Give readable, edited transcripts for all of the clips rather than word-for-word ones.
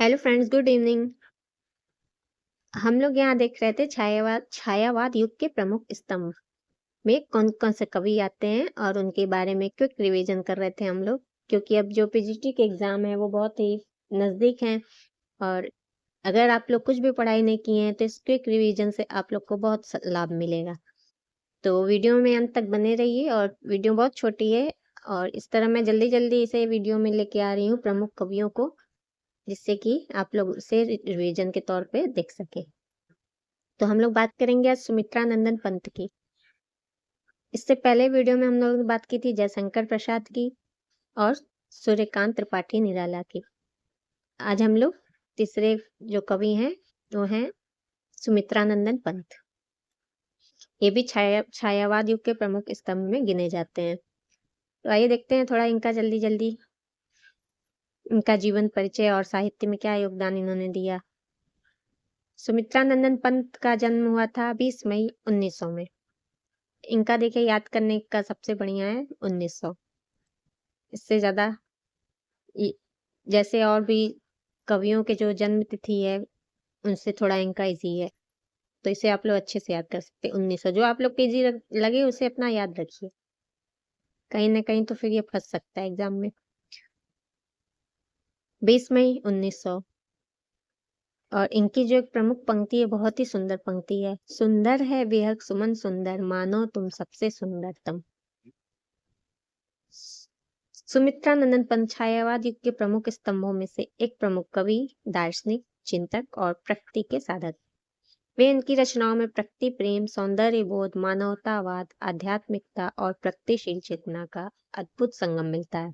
Hello friends, good evening. हम लोग यहाँ देख रहे थे छायावाद युग के प्रमुख स्तंभ में कौन कौन से कवि आते हैं और उनके बारे में क्विक रिवीजन कर रहे थे हम लोग, क्योंकि अब जो पीजीटी के एग्जाम है वो बहुत ही नजदीक हैं। और अगर आप लोग कुछ भी पढ़ाई नहीं किए हैं तो इस क्विक रिवीजन से आप लोग को बहुत लाभ मिलेगा। तो वीडियो में अंत तक बने रहिए, और वीडियो बहुत छोटी है और इस तरह मैं जल्दी जल्दी इसे वीडियो में लेके आ रही हूँ प्रमुख कवियों को, जिससे कि आप लोग उसे रिवीजन के तौर पे देख सके। तो हम लोग बात करेंगे आज सुमित्रा नंदन पंत की। इससे पहले वीडियो में हम लोगों ने बात की थी जयशंकर प्रसाद की और सूर्यकांत त्रिपाठी निराला की। आज हम लोग तीसरे जो कवि हैं वो हैं सुमित्रा नंदन पंत। ये भी छायावाद युग के प्रमुख स्तंभ में गिने जाते हैं। तो आइए देखते हैं थोड़ा इनका जल्दी जल्दी, इनका जीवन परिचय और साहित्य में क्या योगदान इन्होंने दिया। सुमित्रा नंदन पंत का जन्म हुआ था 20 मई 1900 में। इनका देखिए याद करने का सबसे बढ़िया है 1900। इससे ज्यादा जैसे और भी कवियों के जो जन्म तिथि है उनसे थोड़ा इनका इजी है, तो इसे आप लोग अच्छे से याद कर सकते हैं। 1900 जो आप लोग को इजी लगे उसे अपना याद रखिए, कहीं ना कहीं तो फिर ये फंस सकता है एग्जाम में। 20 मई 1900। और इनकी जो एक प्रमुख पंक्ति है, बहुत ही सुंदर पंक्ति है। सुंदर है बेहद सुमन सुंदर, मानो तुम सबसे सुंदरतम। सुमित्रा नंदन पंत छायावाद युग के प्रमुख स्तंभों में से एक प्रमुख कवि, दार्शनिक, चिंतक और प्रकृति के साधक। वे इनकी रचनाओं में प्रकृति प्रेम, सौंदर्य बोध, मानवतावाद, आध्यात्मिकता और प्रगतिशील चेतना का अद्भुत संगम मिलता है।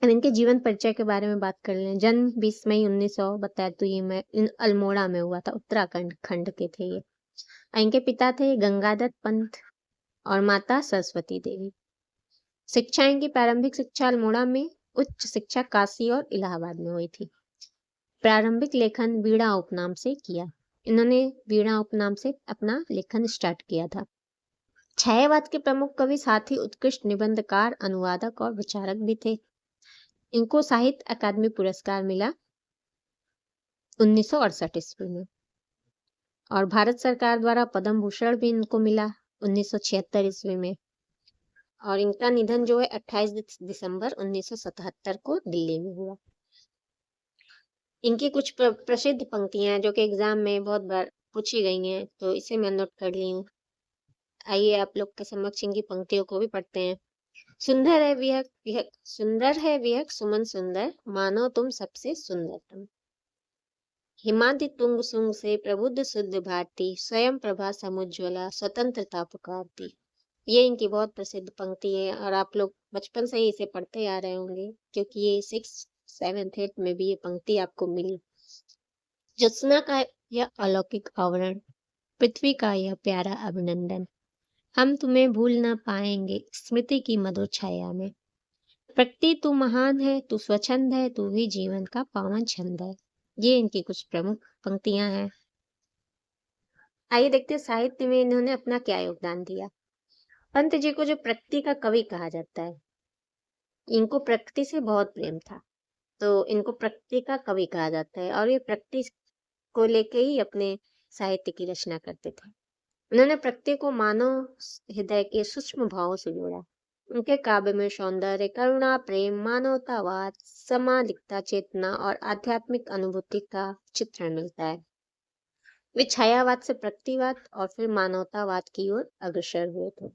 अब इनके जीवन परिचय के बारे में बात कर लें। जन्म 20 मई 1900 बताया, तो ये मैं अल्मोड़ा में हुआ था, उत्तराखंड खंड के थे ये। इनके पिता थे गंगादत्त पंत और माता सरस्वती देवी। शिक्षा इनकी प्रारंभिक शिक्षा अल्मोड़ा में, उच्च शिक्षा काशी और इलाहाबाद में हुई थी। प्रारंभिक लेखन वीणा उपनाम से किया। इन्होंने वीणा उपनाम से अपना लेखन स्टार्ट किया था। छायावाद के प्रमुख कवि, साथ ही उत्कृष्ट निबंधकार, अनुवादक और विचारक भी थे। इनको साहित्य अकादमी पुरस्कार मिला 1968 ईस्वी में, और भारत सरकार द्वारा पद्म भूषण भी इनको मिला 1976 ईस्वी में। और इनका निधन जो है 28 दिसंबर 1977 को दिल्ली में हुआ। इनकी कुछ प्रसिद्ध पंक्तियां हैं जो कि एग्जाम में बहुत बार पूछी गई हैं, तो इसे मैं नोट कर ली हूँ। आइए आप लोग के समक्ष इनकी पंक्तियों को भी पढ़ते हैं। सुंदर है विहक विहक, सुंदर है विहक सुमन सुंदर, मानो तुम सबसे सुंदरतम। हिमाद्रि तुंग सुंग से प्रबुद्ध शुद्ध भारती, स्वयं प्रभा समुज्ज्वला, स्वतंत्रता पुकारती। ये इनकी बहुत प्रसिद्ध पंक्ति है और आप लोग बचपन से ही इसे पढ़ते आ रहे होंगे, क्योंकि ये 6, 7, 8 में भी ये पंक्ति आपको मिली। ज्योत्सना का यह अलौकिक आवरण, पृथ्वी का यह प्यारा अभिनंदन, हम तुम्हें भूल न पाएंगे स्मृति की मधुर छाया में। प्रकृति तू महान है, तू स्वच्छंद है, तू ही जीवन का पावन छंद है। ये इनकी कुछ प्रमुख पंक्तियां हैं। आइए देखते हैं साहित्य में इन्होंने अपना क्या योगदान दिया। पंत जी को जो प्रकृति का कवि कहा जाता है, इनको प्रकृति से बहुत प्रेम था, तो इनको प्रकृति का कवि कहा जाता है। और ये प्रकृति को लेके ही अपने साहित्य की रचना करते थे। उन्होंने प्रकृति को मानव हृदय के सूक्ष्म भावों से जोड़ा। उनके काव्य में सौंदर्य, करुणा, प्रेम, मानवतावाद, समालिकता, चेतना और आध्यात्मिक अनुभूति का चित्रण मिलता है। वे छायावाद से प्रकृतिवाद और फिर मानवतावाद की ओर अग्रसर हुए थे।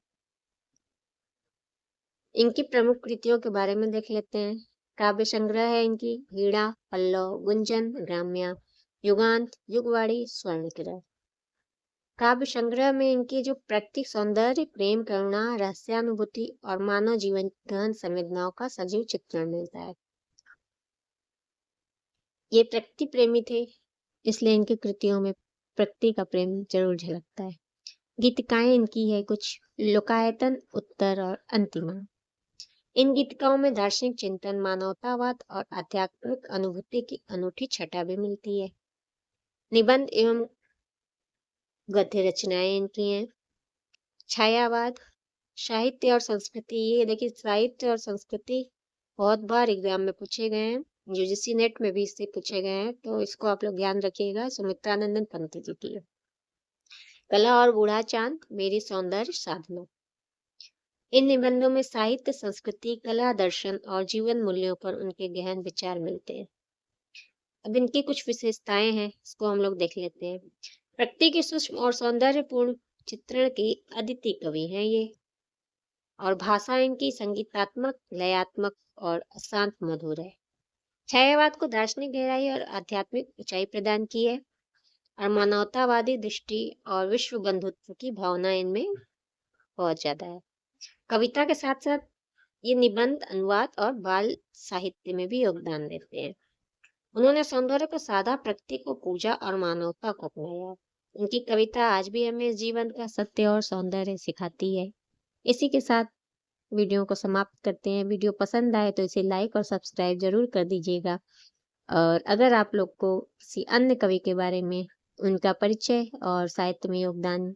इनकी प्रमुख कृतियों के बारे में देख लेते हैं। काव्य संग्रह है इनकी वीणा, पल्लव, गुंजन, ग्राम्या, युगांत, युगवाणी, स्वर्णकिरण। काव्य संग्रह में इनकी जो प्राकृतिक सौंदर्य, प्रेम, करुणा, रहस्यानुभूति और मानव जीवन की गहन संवेदनाओं का सजीव चित्रण मिलता है। ये प्रकृति प्रेमी थे, इसलिए इनकी कृतियों में प्रकृति का प्रेम जरूर झलकता है। गीतिकाएं इनकी है कुछ, लोकायतन, उत्तर और अंतिमा। इन गीतिकाओं में दार्शनिक चिंतन, मानवतावाद और आध्यात्मिक अनुभूति की अनूठी छटा भी मिलती है। निबंध एवं गद्य रचनाएं इनकी हैं। छायावाद, साहित्य और संस्कृति। ये देखिए, साहित्य और संस्कृति बहुत बार एग्जाम में पूछे गए हैं। यूजीसी नेट में भी इससे पूछे गए हैं, तो इसको आप लोग ध्यान रखिएगा। सुमित्रानंदन पंत जी की है। कला और बूढ़ा चांद, मेरी सौंदर्य साधना। इन निबंधों में साहित्य, संस्कृति, कला, दर्शन और जीवन मूल्यों पर उनके गहन विचार मिलते हैं। अब इनकी कुछ विशेषताएं हैं, इसको हम लोग देख लेते हैं। प्रकृति के सूक्ष्म और सौंदर्यपूर्ण चित्रण की अद्वितीय कवि हैं ये, और भाषा इनकी संगीतात्मक, लयात्मक और अशांत मधुर है। छायावाद को दार्शनिक गहराई और आध्यात्मिक ऊंचाई प्रदान की है, और मानवतावादी दृष्टि और विश्व बंधुत्व की भावना इनमें बहुत ज्यादा है। कविता के साथ साथ ये निबंध, अनुवाद और बाल साहित्य में भी योगदान देते हैं। उन्होंने सौंदर्य को साधा, प्रकृति को पूजा और मानवता को अपनाया। उनकी कविता आज भी हमें जीवन का सत्य और सौंदर्य सिखाती है। इसी के साथ वीडियो को समाप्त करते हैं। वीडियो पसंद आए तो इसे लाइक और सब्सक्राइब जरूर कर दीजिएगा। और अगर आप लोग को किसी अन्य कवि के बारे में उनका परिचय और साहित्य में योगदान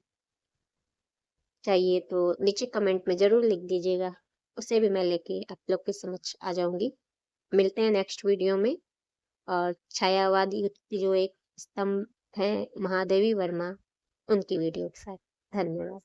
चाहिए तो नीचे कमेंट में जरूर लिख दीजिएगा, उसे भी मैं लेके आप लोग के समक्ष आ जाऊंगी। मिलते हैं नेक्स्ट वीडियो में। और छायावादी की जो एक स्तंभ है महादेवी वर्मा, उनकी वीडियो के साथ। धन्यवाद।